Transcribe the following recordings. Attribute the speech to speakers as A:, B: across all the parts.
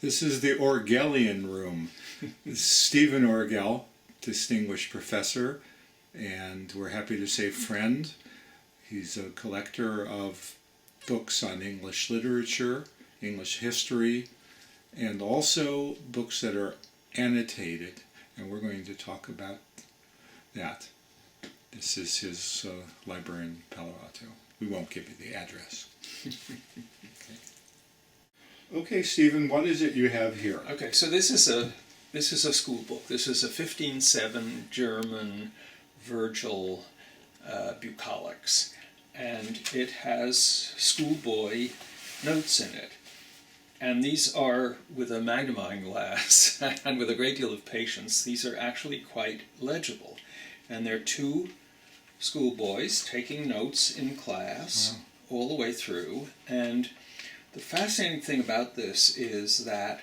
A: This is the Orgelian room. Stephen Orgel, distinguished professor, and we're happy to say friend. He's a collector of books on English literature, English history, and also books that are annotated, and we're going to talk about that. This is his library in Palo Alto. We won't give you the address. Okay, Stephen, what is it you have here?
B: Okay, so this is a school book. This is a 1507 German Virgil bucolics, and it has schoolboy notes in it. And these are, with a magnifying glass and with a great deal of patience, these are actually quite legible. And they're two schoolboys taking notes in class all the way through. And the fascinating thing about this is that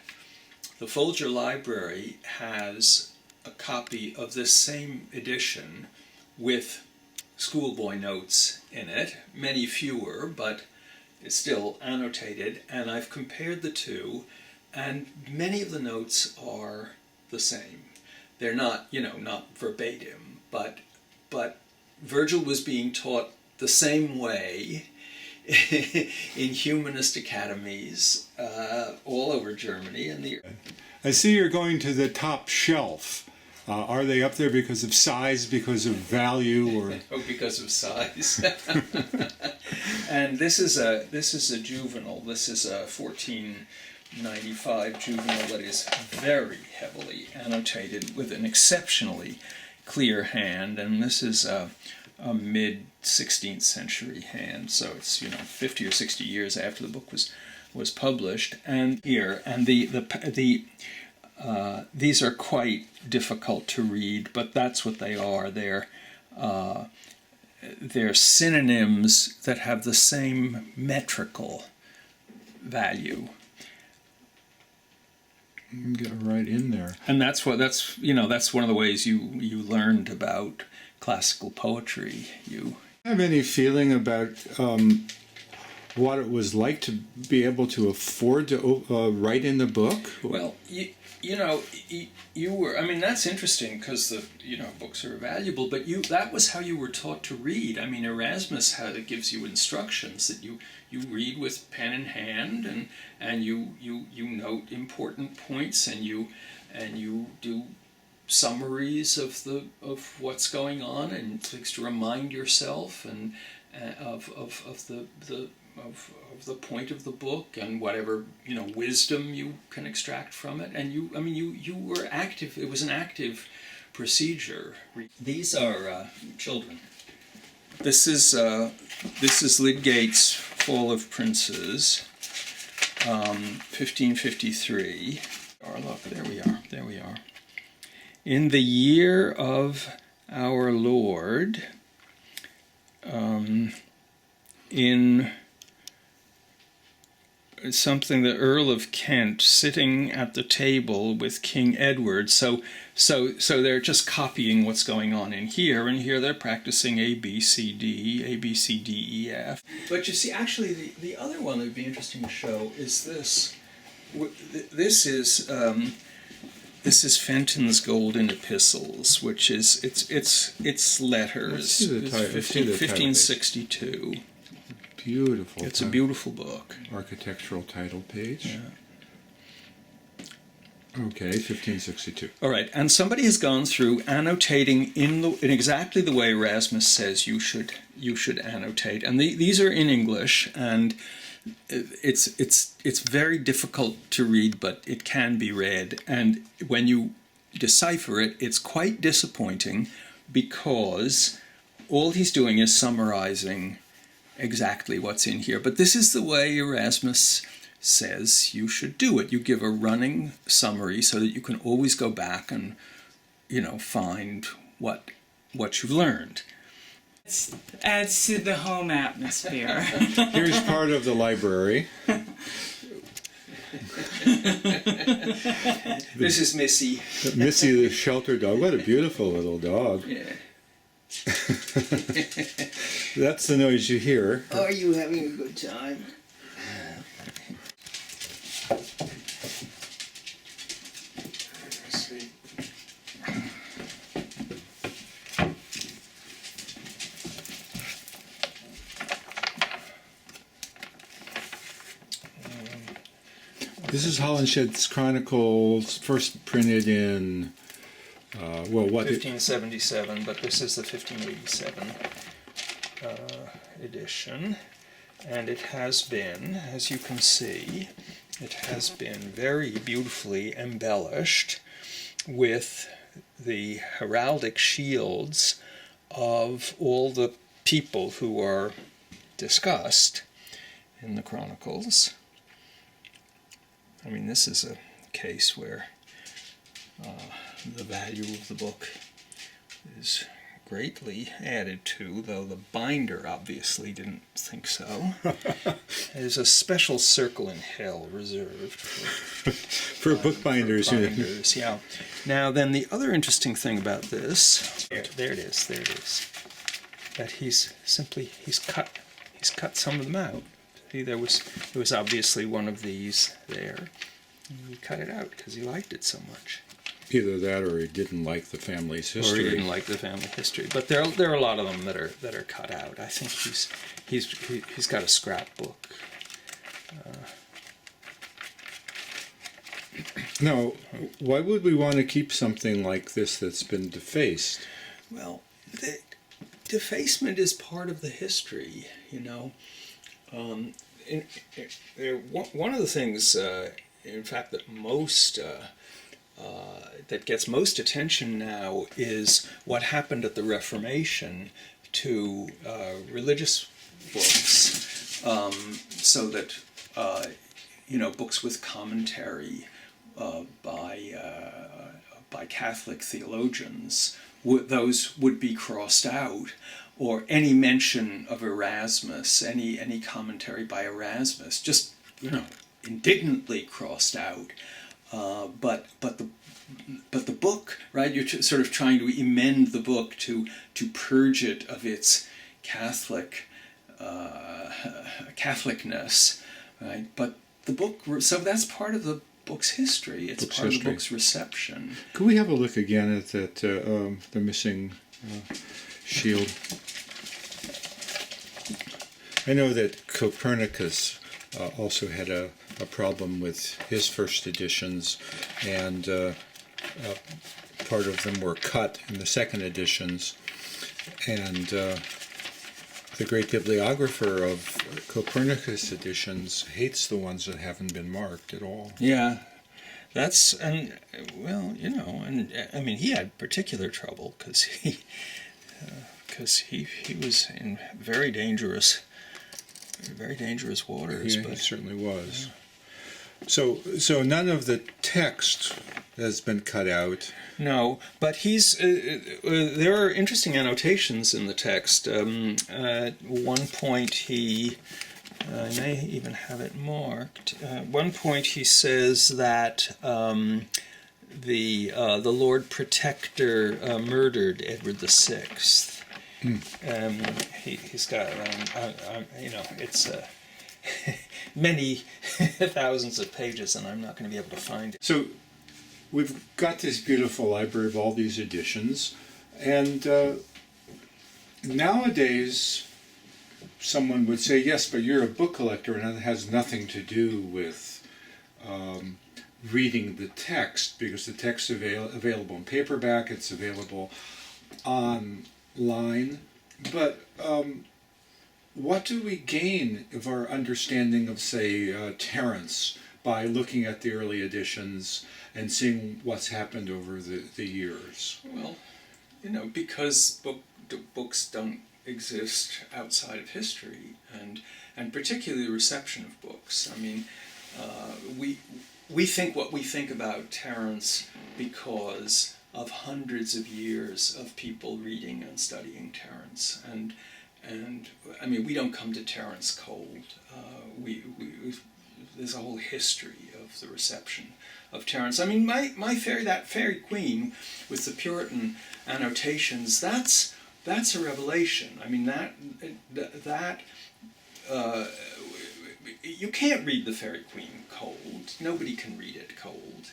B: the Folger Library has a copy of this same edition with schoolboy notes in it, many fewer, but it's still annotated, and I've compared the two, and many of the notes are the same. They're not, not verbatim, but Virgil was being taught the same way in humanist academies all over Germany. And
A: I see you're going to the top shelf. Are they up there because of size, because of value, or?
B: Oh, because of size. And this is a juvenile. This is a 1495 juvenile that is very heavily annotated with an exceptionally clear hand, and this is a mid-16th century hand, so it's 50 or 60 years after the book was published. And here, and these are quite difficult to read, but that's what they are. They're synonyms that have the same metrical value.
A: You can get right in there.
B: And that's one of the ways you learned about classical poetry. You
A: have any feeling about what it was like to be able to afford to write in the book?
B: Well, you were. I mean, that's interesting because the books are valuable. But that was how you were taught to read. I mean, Erasmus gives you instructions that you read with pen in hand, and you note important points, and you do summaries of what's going on, and to remind yourself and of the point of the book and whatever wisdom you can extract from it. And you were active. It was an active procedure. These are children. This is Lydgate's Fall of Princes, 1553. Oh, look, there we are. In the year of our Lord, in something, the Earl of Kent sitting at the table with King Edward. So they're just copying what's going on in here, and here they're practicing A, B, C, D, E, F. But you see, actually, the other one that would be interesting to show is this. This is Fenton's Golden Epistles, which is it's letters. 1562.
A: Beautiful.
B: It's a beautiful book.
A: Architectural title page.
B: Yeah.
A: Okay, 1562.
B: All right, and somebody has gone through annotating in exactly the way Erasmus says you should annotate, and these are in English, and it's very difficult to read, but it can be read, and when you decipher it, it's quite disappointing because all he's doing is summarizing exactly what's in here. But this is the way Erasmus says you should do it. You give a running summary so that you can always go back and find what you've learned.
C: It adds to the home atmosphere.
A: Here's part of the library.
B: This is Missy.
A: Missy the shelter dog. What a beautiful little dog.
B: Yeah.
A: That's the noise you hear.
D: Are you having a good time?
A: This is Holinshed's Chronicles, first printed in,
B: 1577, but this is the 1587 edition. And it has been, as you can see, it has been very beautifully embellished with the heraldic shields of all the people who are discussed in the Chronicles. I mean, this is a case where the value of the book is greatly added to, though the binder obviously didn't think so. There's a special circle in hell reserved
A: for bookbinders.
B: For binders, yeah. Now, then, the other interesting thing about this, there it is, that he's cut some of them out. See, there was obviously one of these there. And he cut it out because he liked it so much.
A: Either that, or he didn't like the family's history.
B: Or he didn't like the family history. But there are a lot of them that are cut out. I think he's got a scrapbook.
A: Now, why would we want to keep something like this that's been defaced?
B: Well, the defacement is part of the history, you know. One of the things, in fact, that gets most attention now is what happened at the Reformation to religious books, so that books with commentary by Catholic theologians, those would be crossed out, or any mention of Erasmus, any commentary by Erasmus, just indignantly crossed out. But the book, right? You're sort of trying to amend the book to purge it of its Catholicness, right? But the book, so that's part of the book's history. It's part of the book's reception.
A: Could we have a look again at that the missing shield? I know that Copernicus also had a problem with his first editions, and part of them were cut in the second editions, and the great bibliographer of Copernicus editions hates the ones that haven't been marked at all.
B: Yeah, I mean, he had particular trouble because he was in very dangerous waters.
A: Yeah, he certainly was. So none of the text has been cut out.
B: No, but there are interesting annotations in the text. At one point I may even have it marked. At one point he says that the Lord Protector murdered Edward VI. He's got, it's many thousands of pages, and I'm not going to be able to find it.
A: So we've got this beautiful library of all these editions, and nowadays someone would say, yes, but you're a book collector, and it has nothing to do with reading the text, because the text is available in paperback, it's available online. But what do we gain of our understanding of, say, Terrence by looking at the early editions and seeing what's happened over the years?
B: Well, because books don't exist outside of history, and particularly the reception of books. I mean, we think what we think about Terrence because of hundreds of years of people reading and studying Terrence, and I mean, we don't come to Terrence cold. There's a whole history of the reception of Terrence. I mean, my fairy, that fairy queen with the Puritan annotations, that's a revelation. I mean, that you can't read the Fairy Queen cold. Nobody can read it cold.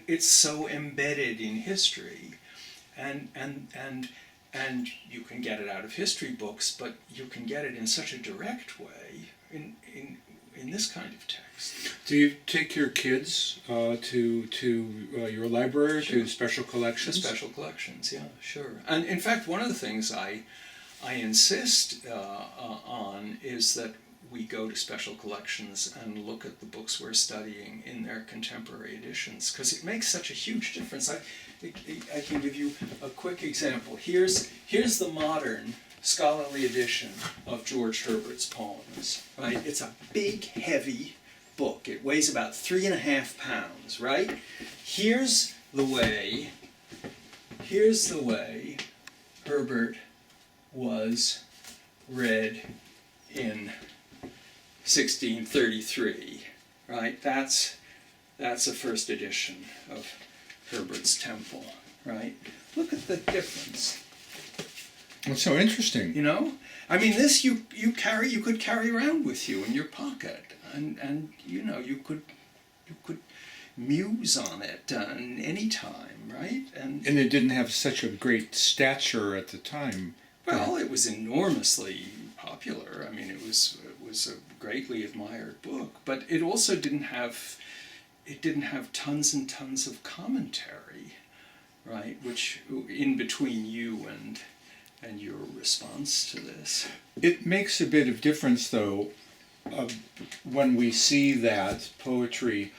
B: It's so embedded in history, and you can get it out of history books, but you can get it in such a direct way in in this kind of text.
A: Do you take your kids to your library,
B: Sure.
A: to special collections?
B: Special collections, yeah, sure. And in fact, one of the things I insist on is that we go to special collections and look at the books we're studying in their contemporary editions, because it makes such a huge difference. I can give you a quick example. Here's the modern scholarly edition of George Herbert's poems, right? It's a big, heavy book. It weighs about 3.5 pounds, right? Here's the way Herbert was read in 1633, right? That's a first edition of Herbert's Temple, right? Look at the difference.
A: It's so interesting.
B: You know, I mean, this you could carry around with you in your pocket, and you know, you could muse on it any time, right? And
A: it didn't have such a great stature at the time.
B: well, it was enormously popular. I mean, it was a greatly admired book, but it also didn't have tons and tons of commentary, right? Which in between you and your response to this.
A: It makes a bit of difference, though, when we see that poetry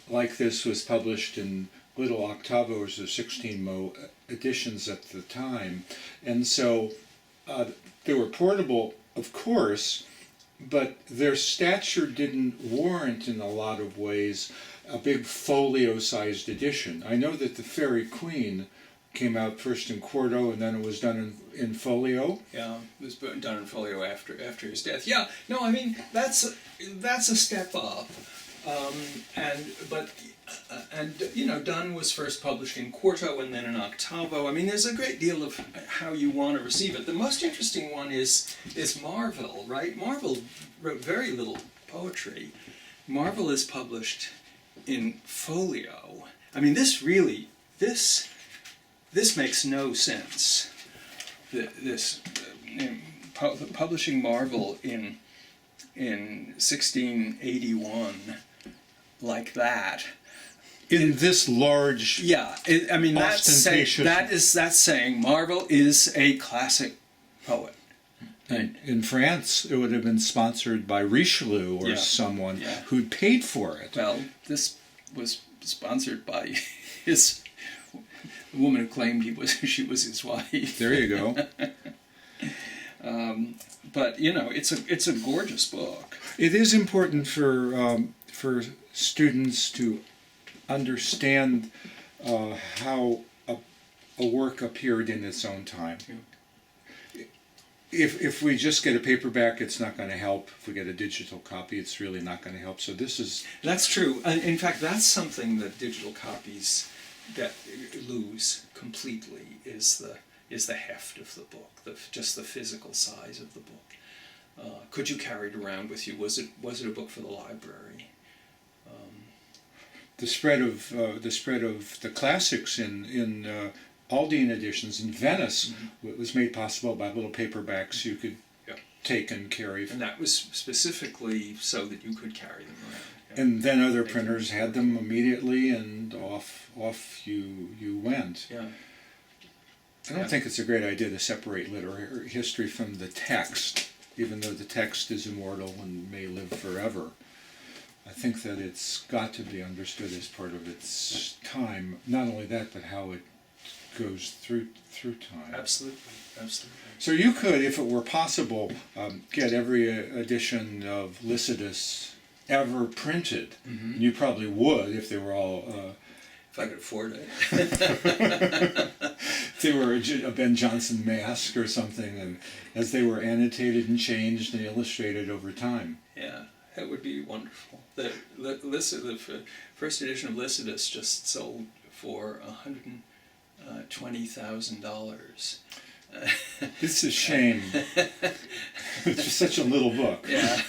A: like this was published in little octavos or 16mo editions at the time. And so they were portable, of course, but their stature didn't warrant, in a lot of ways, a big folio-sized edition. I know that the Fairy Queen came out first in quarto, and then it was done in folio.
B: Yeah, it was done in folio after his death. Yeah, no, I mean that's a step up, and you know, Donne was first published in quarto and then in octavo. I mean, there's a great deal of how you want to receive it. The most interesting one is Marvell, right? Marvell wrote very little poetry. Marvell is published in folio. I mean, this makes no sense. Publishing Marvell in 1681 like that.
A: In this large,
B: Yeah, I mean that's saying Marvell is a classic poet.
A: in France, it would have been sponsored by Richelieu or someone who'd paid for it.
B: Well, this was sponsored by his. The woman who claimed she was his wife.
A: There you go.
B: But you know, it's a gorgeous book.
A: It is important for students to understand how a work appeared in its own time.
B: Yeah.
A: If we just get a paperback, it's not going to help. If we get a digital copy, it's really not going to help. So this is...
B: That's true. In fact, that's something that digital copies that lose completely is the heft of the book, just the physical size of the book. Could you carry it around with you? Was it a book for the library?
A: The spread of the classics in Aldine editions in Venice was made possible by little paperbacks you could take and carry.
B: And that was specifically so that you could carry them around. Yeah.
A: And then other printers had them immediately, and off you went.
B: Yeah.
A: I don't think it's a great idea to separate literary history from the text, even though the text is immortal and may live forever. I think that it's got to be understood as part of its time. Not only that, but how it goes through time.
B: Absolutely.
A: So you could, if it were possible, get every edition of Lycidas ever printed.
B: Mm-hmm.
A: And you probably would if they were all...
B: if I could afford it.
A: if they were a Ben Jonson mask or something, and as they were annotated and changed and illustrated over time.
B: Yeah, that would be wonderful. The first edition of Lycidas just sold for $120,000.
A: It's a shame. It's just such a little book.
B: Yeah.